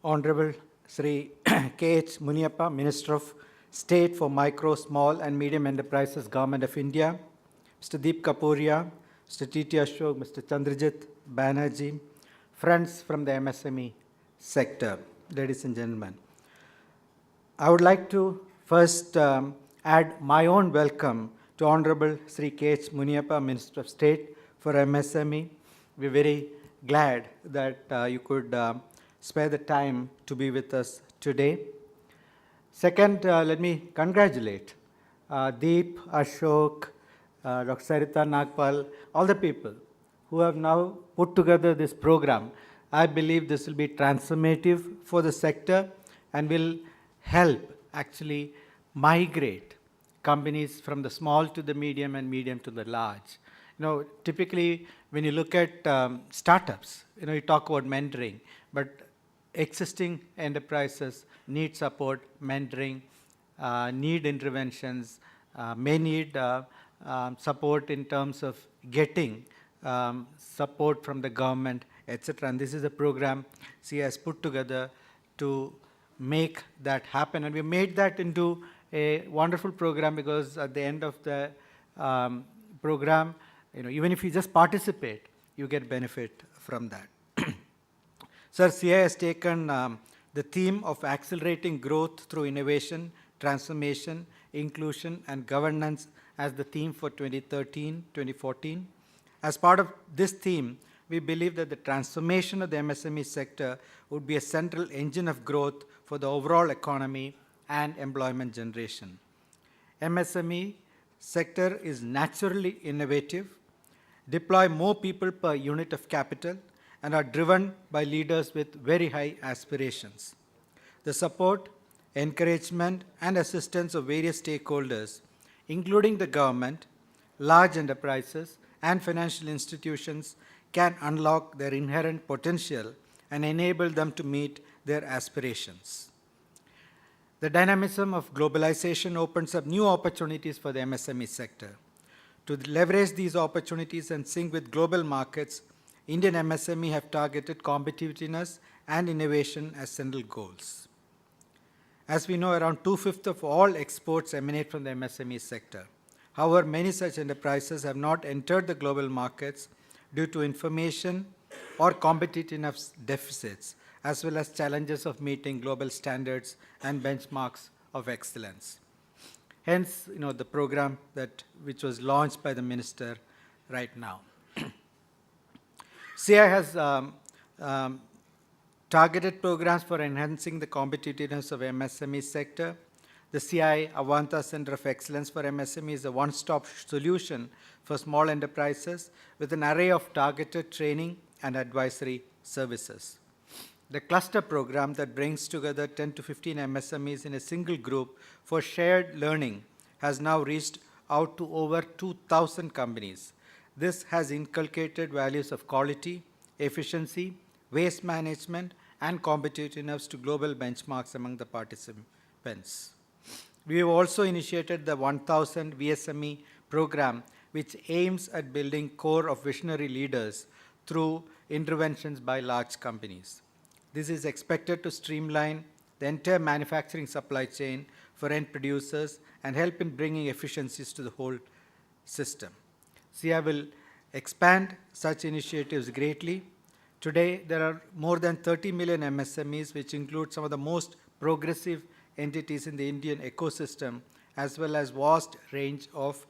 Honorable Sri K.H. Muniappa, Minister of State for Micro, Small and Medium Enterprises, Government of India, Mr. Deep Kapuria, Mr. T.T. Ashok, Mr. Chandrajit Banerjee, friends from the MSME sector, ladies and gentlemen. I would like to first add my own welcome to Honorable Sri K.H. Muniappa, Minister of State for MSME. We're very glad that you could spare the time to be with us today. Second, let me congratulate Deep, Ashok, Dr. Sarita Nagpal, all the people who have now put together this program. I believe this will be transformative for the sector and will help actually migrate companies from the small to the medium and medium to the large. Typically when you look at startups, you talk about mentoring, but existing enterprises need support, mentoring, need interventions, may need support in terms of getting support from the government, etc. And this is a program CA has put together to make that happen. And we made that into a wonderful program because at the end of the program, even if you just participate, you get benefit from that. Sir, CA has taken the theme of accelerating growth through innovation, transformation, inclusion, and governance as the theme for 2013-2014. As part of this theme, we believe that the transformation of the MSME sector would be a central engine of growth for the overall economy and employment generation. MSME sector is naturally innovative, deploy more people per unit of capital, and are driven by leaders with very high aspirations. The support, encouragement, and assistance of various stakeholders, including the government, large enterprises, and financial institutions, can unlock their inherent potential and enable them to meet their aspirations. The dynamism of globalization opens up new opportunities for the MSME sector. To leverage these opportunities and sync with global markets, Indian MSME have targeted competitiveness and innovation as central goals. As we know, around 2/5 of all exports emanate from the MSME sector. However, many such enterprises have not entered the global markets due to information or competitiveness deficits, as well as challenges of meeting global standards and benchmarks of excellence. Hence, the program which was launched by the minister right now. CI has targeted programs for enhancing the competitiveness of MSME sector. The CI Avanta Center of Excellence for MSME is a one-stop solution for small enterprises with an array of targeted training and advisory services. The cluster program that brings together 10 to 15 MSMEs in a single group for shared learning has now reached out to over 2,000 companies. This has inculcated values of quality, efficiency, waste management, and competitiveness to global benchmarks among the participants. We have also initiated the 1000 VSME program, which aims at building core of visionary leaders through interventions by large companies. This is expected to streamline the entire manufacturing supply chain for end producers and help in bringing efficiencies to the whole system. CI will expand such initiatives greatly. Today, there are more than 30 million MSMEs, which include some of the most progressive entities in the Indian ecosystem, as well as vast range of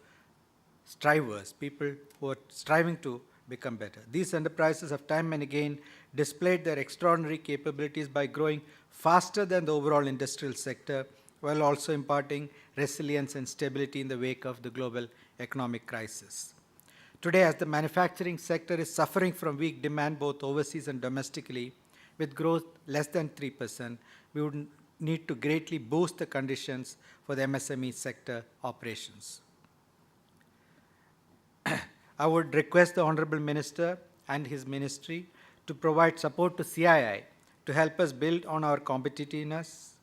strivers, people who are striving to become better. These enterprises have time and again displayed their extraordinary capabilities by growing faster than the overall industrial sector, while also imparting resilience and stability in the wake of the global economic crisis. Today, as the manufacturing sector is suffering from weak demand both overseas and domestically, with growth less than 3%, we would need to greatly boost the conditions for the MSME sector operations. I would request the Honorable Minister and his ministry to provide support to CII to help us build on our competitiveness,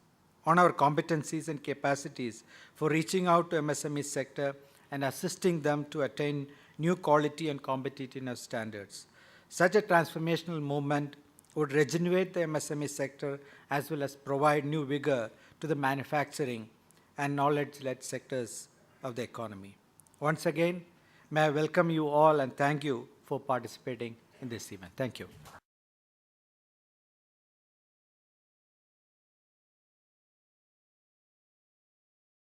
on our competencies and capacities for reaching out to MSME sector and assisting them to attain new quality and competitiveness standards. Such a transformational movement would regenerate the MSME sector as well as provide new vigor to the manufacturing and knowledge-led sectors of the economy. Once again, may I welcome you all and thank you for participating in this event. Thank you.